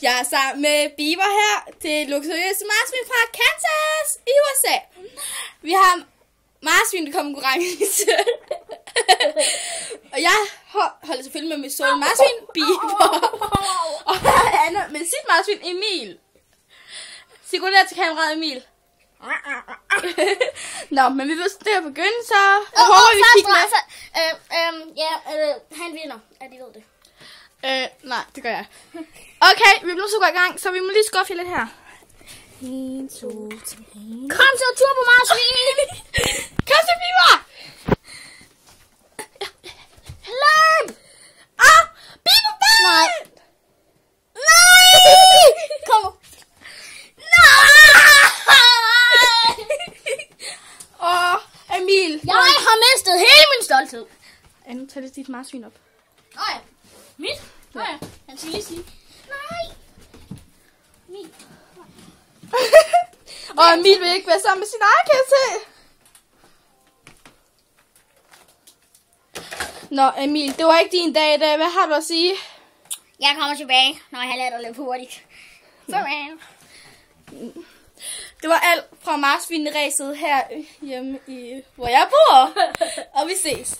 Jeg er sammen med Bieber her. Det er luksuriøse marsvin fra Kansas i USA. Vi har marsvin, der kommer konkurrence. Og jeg holder selvfølgelig med mit søde marsvin, Bieber. Og Anna med sit marsvin, Emil. Sig goddag til kameraet, Emil. Nå, men vi vil snart begynde, så jeg håber, vi kigger med. Han vinder. Ja, de ved det. Nej, det gør jeg. Okay, vi bliver så gå i gang, så vi må lige skuffe lidt her. 1, 2, 3. Kom så, turbo marsvin! Kom så, Bieber! Løb! Bieber, bare! Nej. Nej! Kom. Emil. Jeg har mistet hele min stolthed. Anna, tag lidt dit marsvin op. Nej. Mit? Nej. Han skal lige sige. Nej. Mit. Og Emil vil ikke være sammen med sin egen, kan jeg se. Nå, Emil, det var ikke din dag i dag. Hvad har du at sige? Jeg kommer tilbage, når jeg har lært at løbe hurtigt. Farvel. Det var alt fra marsvinræset her hjemme, hvor jeg bor. Og vi ses.